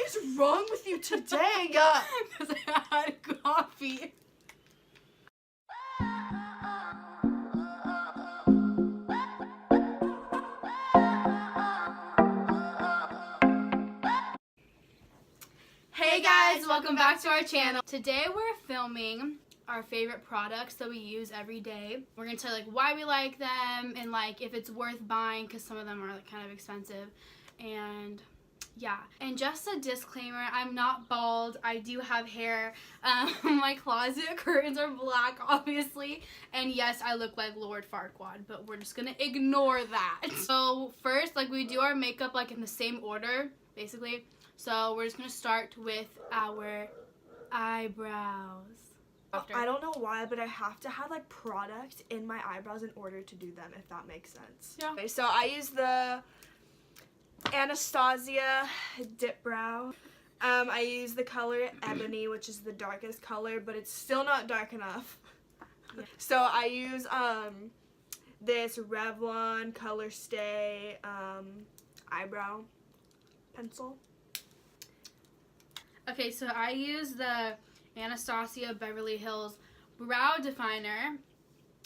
is wrong with you today? Because I had coffee. Hey guys, welcome back to our channel. Today we're filming our favorite products that we use every day. We're gonna tell you like why we like them and like if it's worth buying, because some of them are like kind of expensive. And yeah, and just a disclaimer, I'm not bald. I do have hair. My closet curtains are black, obviously. And yes, I look like Lord Farquaad, but we're just gonna ignore that. So first, like we do our makeup like in the same order, basically. So we're just gonna start with our eyebrows. I don't know why, but I have to have like product in my eyebrows in order to do them, if that makes sense. Yeah. Okay, so I use the Anastasia Dip Brow. I use the color Ebony, which is the darkest color, but it's still not dark enough. Yeah. So I use this Revlon Color Stay eyebrow pencil. Okay, so I use the Anastasia Beverly Hills Brow Definer,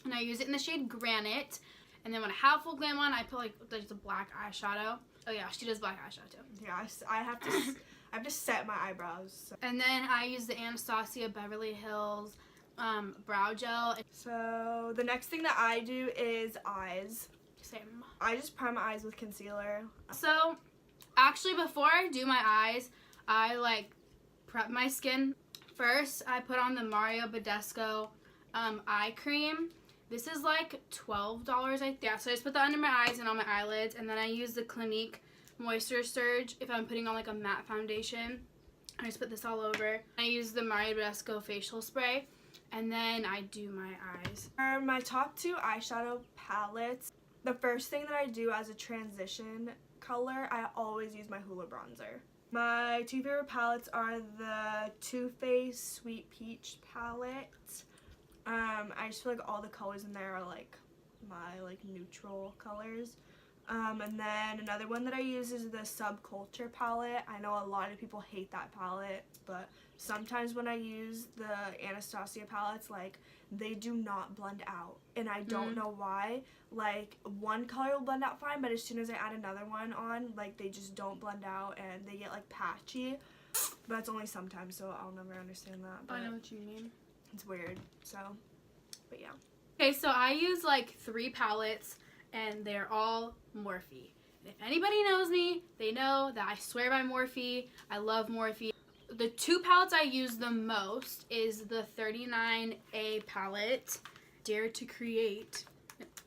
and I use it in the shade Granite. And then when I have full glam on, I put like just a black eyeshadow. Oh yeah, she does black eyeshadow too. Yeah, I have to set my eyebrows. So. And then I use the Anastasia Beverly Hills brow gel. So the next thing that I do is eyes. Same. I just prime my eyes with concealer. So actually, before I do my eyes, I like prep my skin. First, I put on the Mario Badescu eye cream. This is like $12, I think. Yeah, so I just put that under my eyes and on my eyelids, and then I use the Clinique Moisture Surge if I'm putting on like a matte foundation. I just put this all over. I use the Mario Badescu facial spray, and then I do my eyes. My top two eyeshadow palettes, the first thing that I do as a transition color, I always use my Hoola bronzer. My two favorite palettes are the Too Faced Sweet Peach palette. I just feel like all the colors in there are like my like neutral colors. And then another one that I use is the Subculture palette. I know a lot of people hate that palette, but sometimes when I use the Anastasia palettes, like they do not blend out, and I don't know why. Like one color will blend out fine, but as soon as I add another one on, like they just don't blend out and they get like patchy. But it's only sometimes, so I'll never understand that. But I know what you mean. it's weird. So, but yeah. Okay, so I use like 3 palettes, and they're all Morphe. If anybody knows me, they know that I swear by Morphe. I love Morphe. The 2 palettes I use the most is the 39A palette, Dare to Create.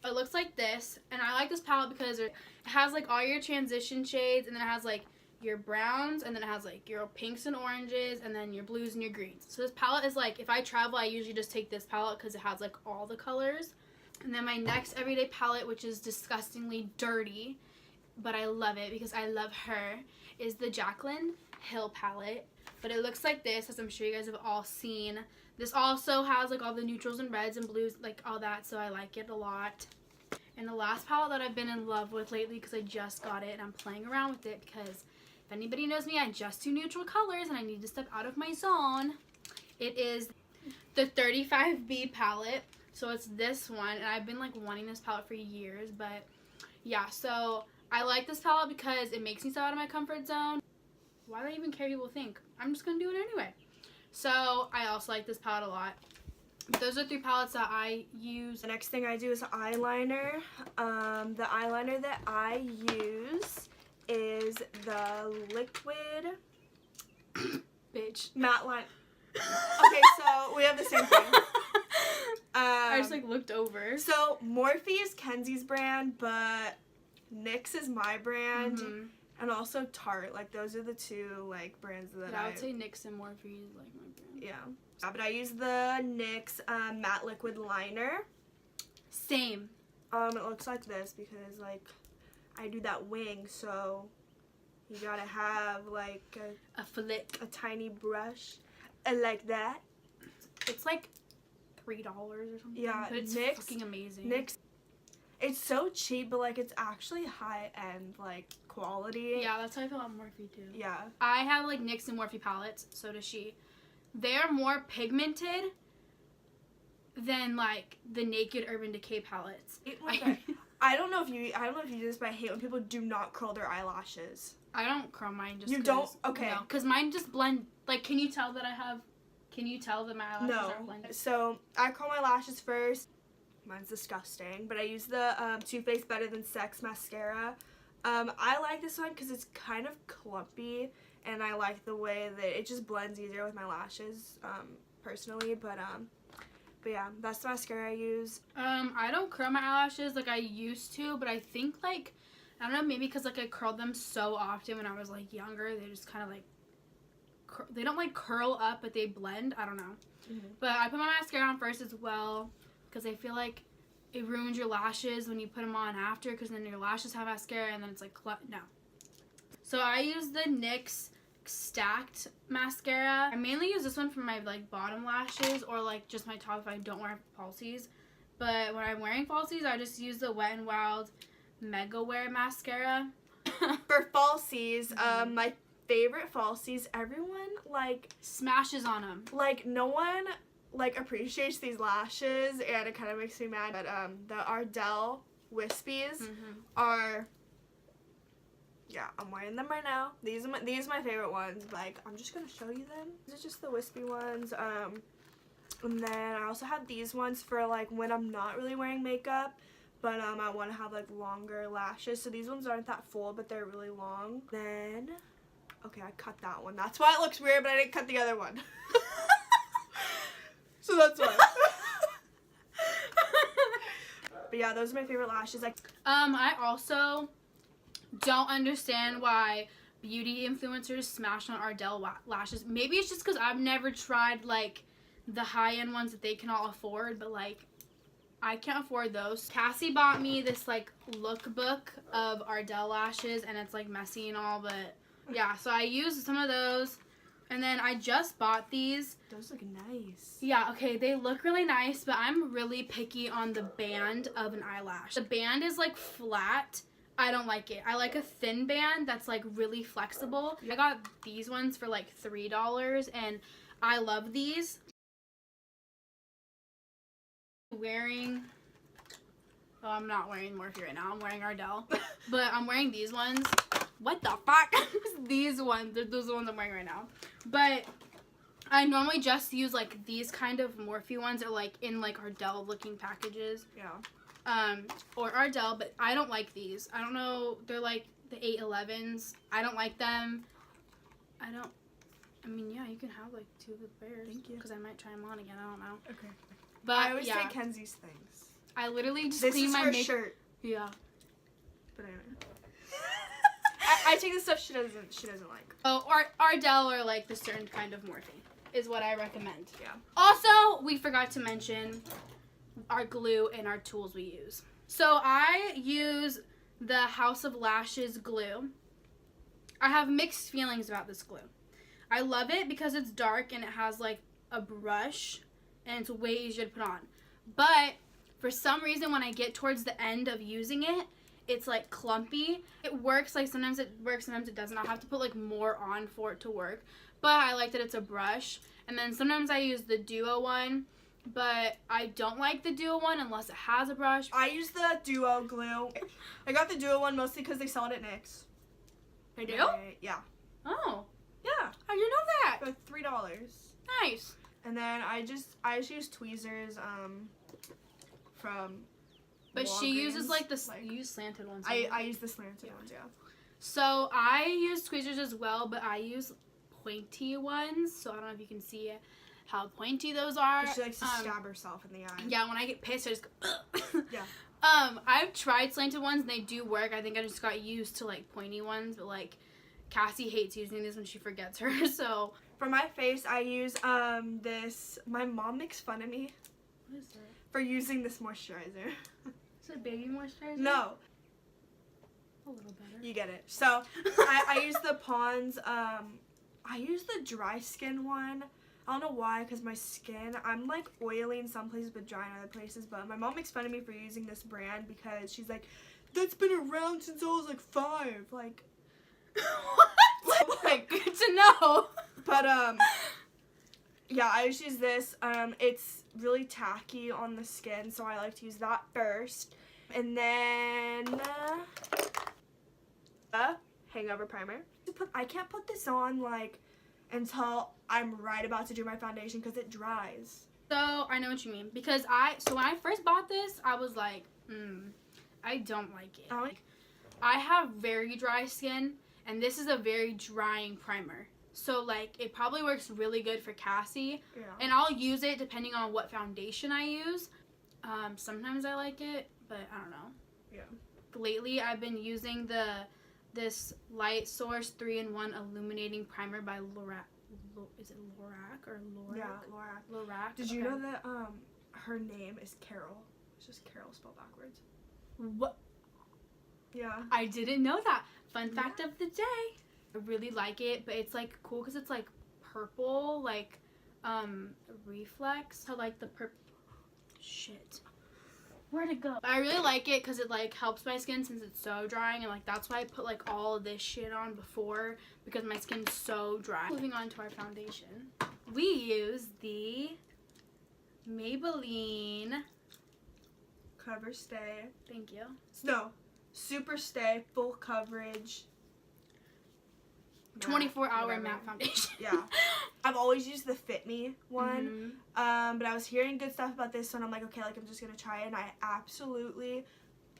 It looks like this, and I like this palette because it has like all your transition shades, and then it has like your browns, and then it has like your pinks and oranges, and then your blues and your greens. So this palette is like, if I travel, I usually just take this palette because it has like all the colors. And then my next everyday palette, which is disgustingly dirty, but I love it because I love her, is the Jaclyn Hill palette. But it looks like this, as I'm sure you guys have all seen. This also has like all the neutrals and reds and blues, like all that, so I like it a lot. And the last palette that I've been in love with lately, because I just got it and I'm playing around with it, because if anybody knows me, I just do neutral colors and I need to step out of my zone. It is the 35B palette. So it's this one, and I've been like wanting this palette for years, but yeah, so I like this palette because it makes me step out of my comfort zone. Why do I even care what people think? I'm just gonna do it anyway. So I also like this palette a lot. Those are 3 palettes that I use. The next thing I do is eyeliner. The eyeliner that I use is the Liquid Bitch. Matte Line. Okay, so we have the same thing. I just like looked over. So Morphe is Kenzie's brand, but NYX is my brand, and also Tarte. Like those are the 2 like brands that I would say NYX and Morphe is like my brand. Yeah, but I use the NYX matte liquid liner. Same. It looks like this because like I do that wing, so you gotta have like a flick, a tiny brush, like that. It's like $3 or something. Yeah, but it's NYX, fucking amazing. NYX, it's so cheap, but like it's actually high end like quality. Yeah, that's how I feel about Morphe too. Yeah. I have like NYX and Morphe palettes, so does she. They're more pigmented than like the Naked Urban Decay palettes. I don't know if you do this, but I hate when people do not curl their eyelashes. I don't curl mine just. You don't? Okay. No, because mine just blend. Like, can you tell that I have? Can you tell that my eyelashes are blended? So I curl my lashes first. Mine's disgusting, but I use the Too Faced Better Than Sex mascara. I like this one because it's kind of clumpy, and I like the way that it just blends easier with my lashes, personally. But yeah, that's the mascara I use. I don't curl my eyelashes like I used to, but I think like, I don't know, maybe because like I curled them so often when I was like younger, they just kind of like, they don't like curl up, but they blend. I don't know. Mm-hmm. But I put my mascara on first as well because I feel like it ruins your lashes when you put them on after, because then your lashes have mascara and then it's like, no. So I use the NYX Stacked mascara. I mainly use this one for my like bottom lashes or like just my top if I don't wear falsies. But when I'm wearing falsies, I just use the Wet n Wild Mega Wear mascara. For falsies, my favorite falsies, everyone like smashes on them. Like no one like appreciates these lashes, and it kind of makes me mad. But the Ardell Wispies are. Yeah, I'm wearing them right now. These are my favorite ones. Like, I'm just gonna show you them. These are just the wispy ones. And then I also have these ones for like when I'm not really wearing makeup, but I want to have like longer lashes. So these ones aren't that full, but they're really long. Then, okay, I cut that one. That's why it looks weird, but I didn't cut the other one. So that's why. But yeah, those are my favorite lashes. Like, I also don't understand why beauty influencers smash on Ardell lashes. Maybe it's just because I've never tried like the high-end ones that they can all afford, but like I can't afford those. Cassie bought me this like lookbook of Ardell lashes, and it's like messy and all, but yeah, so I used some of those. And then I just bought these. Those look nice. Yeah, okay, they look really nice, but I'm really picky on the band of an eyelash. The band is like flat. I don't like it. I like a thin band that's like really flexible. I got these ones for like $3, and I love these. I'm not wearing Morphe right now. I'm wearing Ardell. But I'm wearing these ones. What the fuck? These ones. Those are the ones I'm wearing right now. But I normally just use like these kind of Morphe ones, or like in like Ardell looking packages. Yeah. Or Ardell, but I don't like these. I don't know. They're like the 811s. I don't like them. I mean, yeah, you can have like 2 of the pairs. Thank you. Because I might try them on again. I don't know. Okay. But I always yeah, take Kenzie's things. I literally just This clean is my her makeup. shirt. Yeah. But anyway. I take the stuff she doesn't like. Oh, Ardell or like the certain kind of Morphe is what I recommend. Yeah. Also, we forgot to mention our glue and our tools we use. So I use the House of Lashes glue. I have mixed feelings about this glue. I love it because it's dark and it has like a brush and it's way easier to put on. But for some reason, when I get towards the end of using it, it's like clumpy. It works, like sometimes it works, sometimes it doesn't. I'll have to put like more on for it to work. But I like that it's a brush. And then sometimes I use the Duo one, but I don't like the Duo one unless it has a brush. I use the Duo glue. I got the Duo one mostly because they sell it at NYX. They do? Yeah. Oh, Yeah. how do you know that? For $3. Nice. And then I just use tweezers from But Walgreens. she uses like the you use slanted ones. I right? use the slanted ones, yeah. So I use tweezers as well, but I use pointy ones. So I don't know if you can see how pointy those are. She likes to stab herself in the eye. Yeah, when I get pissed, I just go. Yeah. I've tried slanted ones and they do work. I think I just got used to like pointy ones, but like Cassie hates using this when she forgets her. So for my face, I use this. My mom makes fun of me what is that? for using this moisturizer. Is it baby moisturizer? No, A little better. you get it. So I use the Pond's. I use the dry skin one. I don't know why, because my skin, I'm like oily in some places but dry in other places. But my mom makes fun of me for using this brand because she's like, that's been around since I was like 5. Like, Like, good to know. But yeah, I just use this. It's really tacky on the skin, so I like to use that first. And then Hangover Primer. I can't put this on like until I'm right about to do my foundation because it dries. So I know what you mean, because when I first bought this, I was like, I don't like it. I have very dry skin, and this is a very drying primer. So like it probably works really good for Cassie, Yeah. and I'll use it depending on what foundation I use. Sometimes I like it, but I don't know. Yeah. Lately, I've been using this Light Source 3-in-1 Illuminating Primer by Lorac. Is it Lorac or Lorac? Yeah, Lorac. Lorac. Did you know that her name is Carol? It's just Carol spelled backwards. What? Yeah. I didn't know that. Fun fact of the day. I really like it, but it's like cool because it's like purple, like reflex. So like the purple. Shit. Where'd it go? I really like it because it like helps my skin since it's so drying, and like that's why I put like all of this shit on before, because my skin's so dry. Moving on to our foundation, we use the Maybelline. Cover Stay. Thank you. No. Super Stay Full Coverage 24-hour whatever. matte foundation. Yeah. I've always used the Fit Me one. Mhm. But I was hearing good stuff about this one. I'm like, okay, like I'm just gonna try it, and I absolutely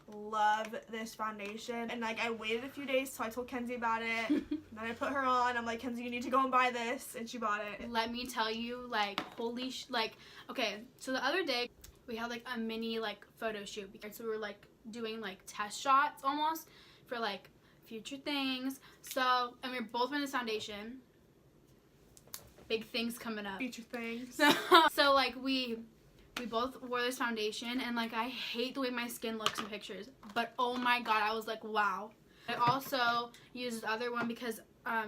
love this foundation. And like I waited a few days, so I told Kenzie about it. Then I put her on. I'm like, Kenzie, you need to go and buy this, and she bought it. Let me tell you, like, holy like, okay, so the other day we had like a mini like photo shoot, so we were like doing like test shots almost for like future things. So, and we were both wearing this foundation. Big things coming up. Future things. So like we both wore this foundation, and like I hate the way my skin looks in pictures, but oh my god, I was like, wow. I also used the other one because I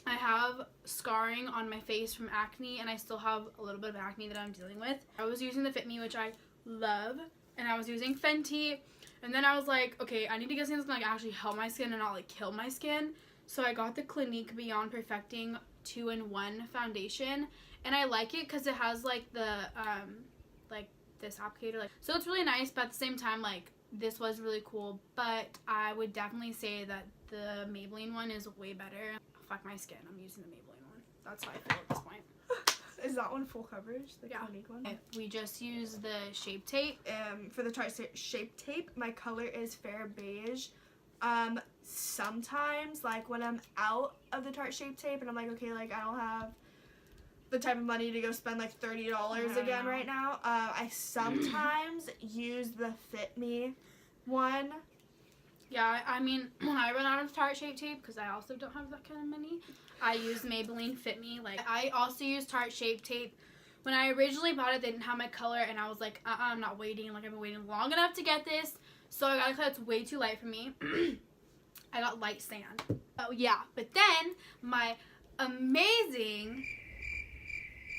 have scarring on my face from acne, and I still have a little bit of acne that I'm dealing with. I was using the Fit Me, which I love, and I was using Fenty, and then I was like, okay, I need to get something that's gonna like actually help my skin and not like kill my skin. So I got the Clinique Beyond Perfecting 2-in-1 foundation, and I like it because it has like the like this applicator, like, so it's really nice, but at the same time, like, this was really cool. But I would definitely say that the Maybelline one is way better. Fuck my skin, I'm using the Maybelline one. That's how I feel at this point. Is that one full coverage? The Clinique one? Okay, we just use the Shape Tape. For the Shape Tape, my color is Fair Beige. Sometimes, like, when I'm out of the Tarte Shape Tape and I'm like, okay, like, I don't have the type of money to go spend, like, $30 again right now, I sometimes use the Fit Me one. Yeah, I mean, when I run out of Tarte Shape Tape, because I also don't have that kind of money, I use Maybelline Fit Me. Like, I also use Tarte Shape Tape. When I originally bought it, they didn't have my color, and I was like, I'm not waiting. Like, I've been waiting long enough to get this. So I got a color that's way too light for me. I got light sand. Oh, yeah. But then, my amazing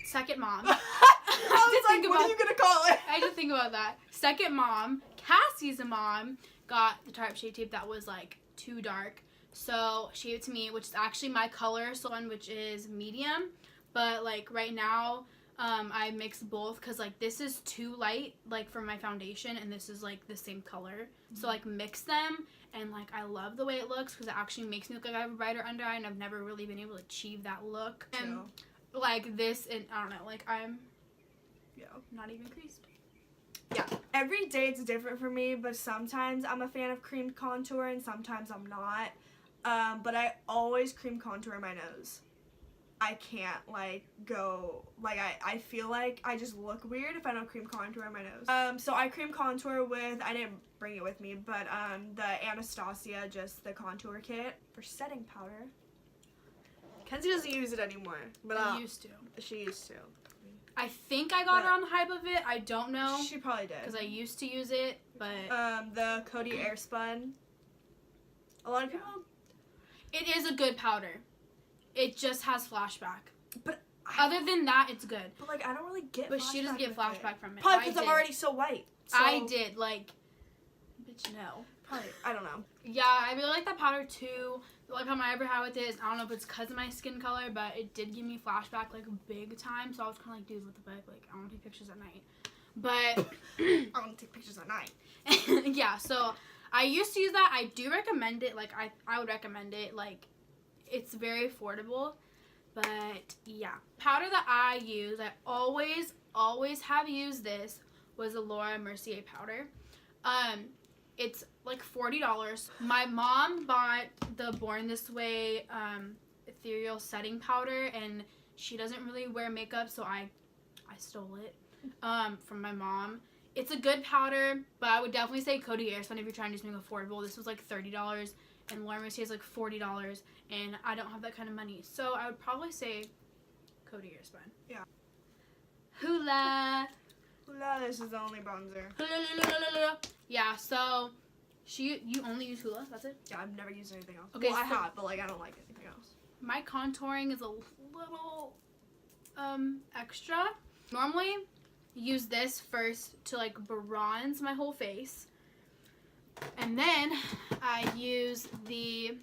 second mom. I was like, what are you going to call it? I had to think about that. Second mom, Cassie's mom, got the Tarte Shape Tape that was, like, too dark. So she gave it to me, which is actually my color, so one which is medium. But, like, right now, I mix both because, like, this is too light, like, for my foundation, and this is, like, the same color. Mm-hmm. So, like, mix them, and, like, I love the way it looks because it actually makes me look like I have a brighter under eye, and I've never really been able to achieve that look. And, like, this, and I don't know, like, I'm not even creased. Yeah, every day it's different for me, but sometimes I'm a fan of cream contour, and sometimes I'm not. But I always cream contour my nose. I can't, like, go, like, I feel like I just look weird if I don't cream contour my nose. So I cream contour with, I didn't bring it with me, but, the Anastasia, just the contour kit. For setting powder, Kenzie doesn't use it anymore, but I used to. She used to. I think I got her on the hype of it. I don't know. She probably did. Because I used to use it, but... The Coty Airspun. A lot of people... It is a good powder. It just has flashback. But other than that, it's good. But, like, I don't really get But she doesn't get flashback from it. Probably because I'm already so white. So I did, like... Bitch, no. Probably, I don't know. Yeah, I really like that powder, too. like how my ever had with it is, I don't know if it's because of my skin color, but it did give me flashback like big time. So I was kind of like, dude, what the fuck? Like, I want to take pictures at night. But I want to take pictures at night. yeah, so I used to use that. I do recommend it. Like, I would recommend it. Like, it's very affordable. But yeah, powder that I use, I always have used this, was a Laura Mercier powder. It's like $40. My mom bought the Born This Way ethereal setting powder, and she doesn't really wear makeup, so I stole it from my mom. It's a good powder, but I would definitely say Coty Airspun if you're trying to do something affordable. This was like $30, and Laura Mercier is like $40, and I don't have that kind of money, so I would probably say Coty Airspun. Yeah. Hoola! Hoola, this is the only bronzer. Yeah, so you only use Hoola, that's it? Yeah, I've never used anything else. Okay, Well, I so- have, but like I don't like anything else. My contouring is a little extra. Normally use this first to like bronze my whole face, and then I use the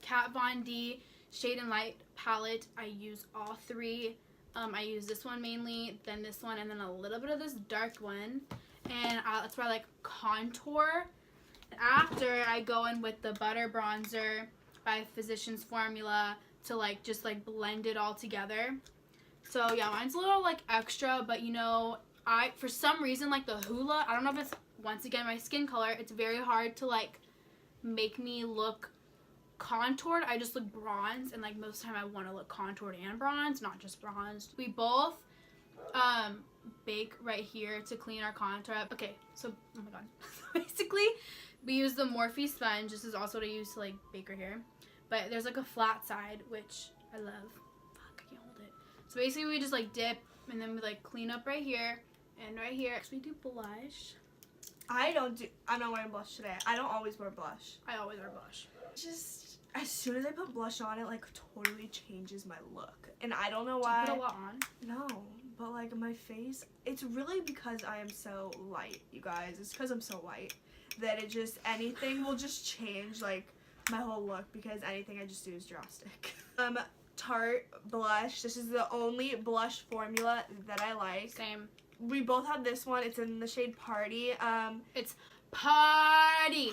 Kat Von D Shade and Light palette. I use all three. I use this one mainly, then this one, and then a little bit of this dark one, and that's where I like contour. After, I go in with the Butter Bronzer by Physicians Formula to like just like blend it all together. So yeah, mine's a little like extra, but you know, I for some reason like the Hoola, I don't know if it's once again my skin color, it's very hard to like make me look contoured. I just look bronze, and like most of the time I want to look contoured and bronze, not just bronzed. We both bake right here to clean our contour up. Okay, so oh my god. Basically, we use the Morphe sponge. This is also what I use to like bake right here. But there's like a flat side, which I love. Fuck, I can't hold it. So basically we just like dip, and then we like clean up right here and right here. So we do blush. I'm not wearing blush today. I don't always wear blush. I always wear blush. Just as soon as I put blush on, it like totally changes my look, and I don't know Do why. you put a lot on? No, but like my face, it's really because I am so light, you guys. It's because I'm so white that it just, anything will just change like my whole look, because anything I just do is drastic. Tarte blush. This is the only blush formula that I like. Same. We both have this one. It's in the shade Party. It's Party.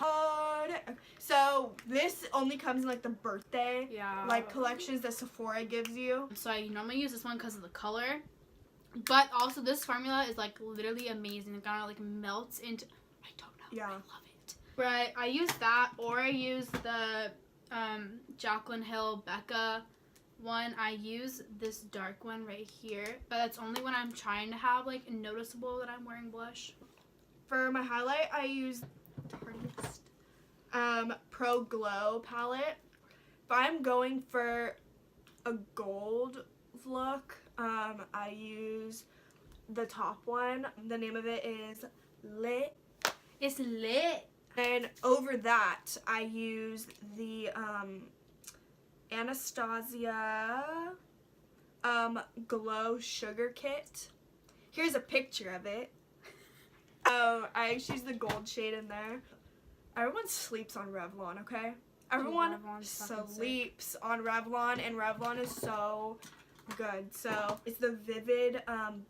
So this only comes in like the birthday Yeah. collections that Sephora gives you. So I normally use this one because of the color, but also this formula is like literally amazing. It kind of like melts into. I don't know. Yeah. I love it. Right. I use that, or I use the Jaclyn Hill Becca one. I use this dark one right here, but that's only when I'm trying to have like noticeable that I'm wearing blush. For my highlight, I use Pro Glow palette. If I'm going for a gold look, I use the top one. The name of it is Lit. It's lit. And over that, I use the Anastasia Glow Sugar Kit. Here's a picture of it. I actually use the gold shade in there. Everyone sleeps on Revlon, okay? Everyone Revlon's fucking sleeps on Revlon, and Revlon is so good. So it's the Vivid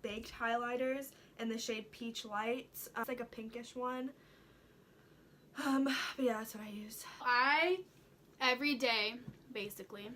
Baked Highlighters in the shade Peach Lights. It's like a pinkish one. But yeah, that's what I use. Every day, basically,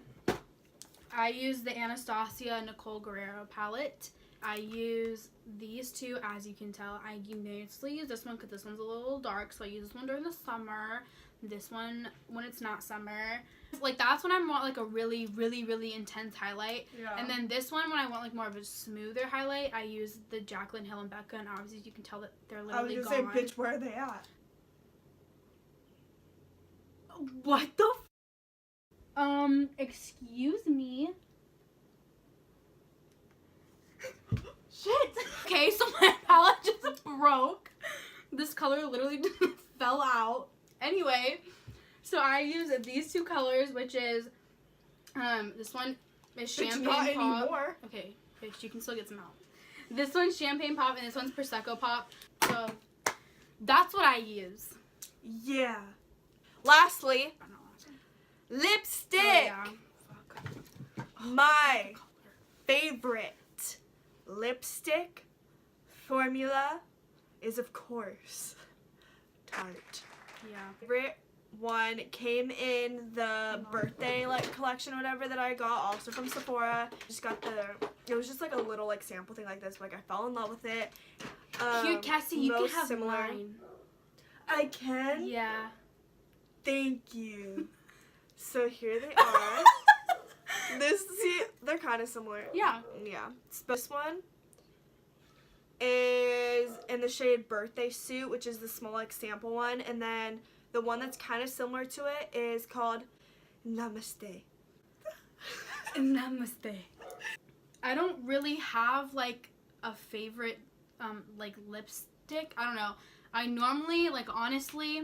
I use the Anastasia Nicole Guerrero palette. I use these two, as you can tell. I mostly use this one because this one's a little dark, so I use this one during the summer. This one when it's not summer. Like, that's when I want like a really, really, really intense highlight. Yeah. And then this one when I want like more of a smoother highlight, I use the Jaclyn Hill and Becca, and obviously you can tell that they're literally gone. I was gonna say, bitch, where are they at? What the excuse me? Shit! Okay, so my palette just broke. This color literally fell out. Anyway, so I use these two colors, which is, this one is Champagne Not Pop. anymore. Okay, bitch, you can still get some out. This one's Champagne Pop, and this one's Prosecco Pop. So, that's what I use. Yeah. Lastly, Lipstick. Oh, yeah. Fuck. My favorite lipstick formula is, of course, Tarte. Yeah. Favorite one came in the birthday collection or whatever that I got, also from Sephora. Just got it was just like a little sample thing like this, but I fell in love with it. Here, Cassie, you can most have similar. mine. I can? Yeah. Thank you. So here they are. See, they're kind of similar. Yeah. Yeah. This one is in the shade Birthday Suit, which is the small sample one, and then the one that's kind of similar to it is called Namaste. Namaste. I don't really have a favorite lipstick. I don't know. I normally honestly,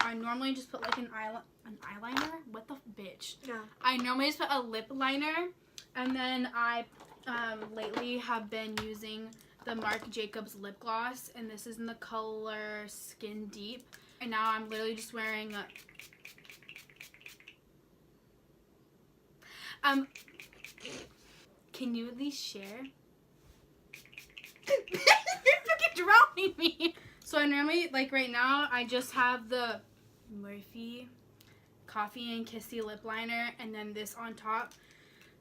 I normally just put an eyeliner. What the bitch? Yeah. I normally just put a lip liner, and then I lately have been using the Marc Jacobs lip gloss, and this is in the color Skin Deep. And now I'm literally just wearing can you at least share? You're fucking drowning me. So I normally, right now, I just have the Morphe Coffee and Kissy lip liner and then this on top.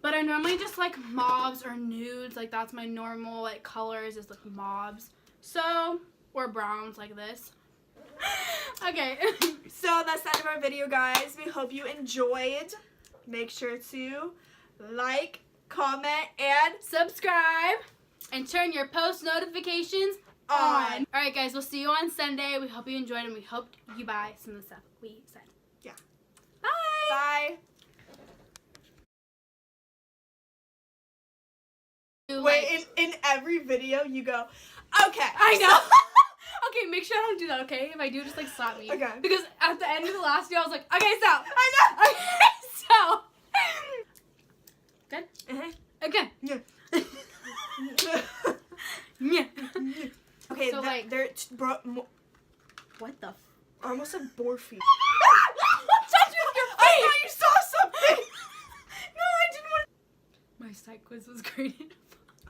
But I normally just like mauves or nudes. That's my normal colors is mauves. So, or browns like this. Okay. So that's the end of our video, guys. We hope you enjoyed. Make sure to like, comment, and Subscribe and turn your post notifications on. Alright guys, we'll see you on Sunday. We hope you enjoyed and we hope you buy some of the stuff we said. Yeah. Bye. Bye. Wait, in every video you go, okay. I know. Okay, make sure I don't do that, okay? If I do, just slap me. Okay. Because at the end of the last video, I was like, okay, so. I know. Okay, so. Good? Uh-huh. Okay. Yeah. Yeah. Okay, So, what the I almost said Morphe. Touch with your I face! thought you saw something. No, I didn't want to. My psych quiz was graded.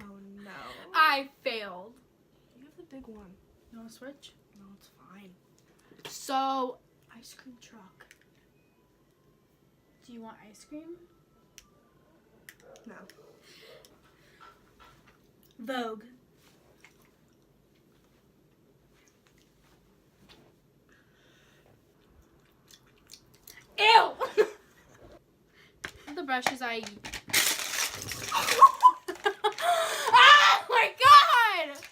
Oh no. I failed. You have the big one. You want to switch? No, it's fine. So, ice cream truck. Do you want ice cream? No. Vogue. Ew! The brushes I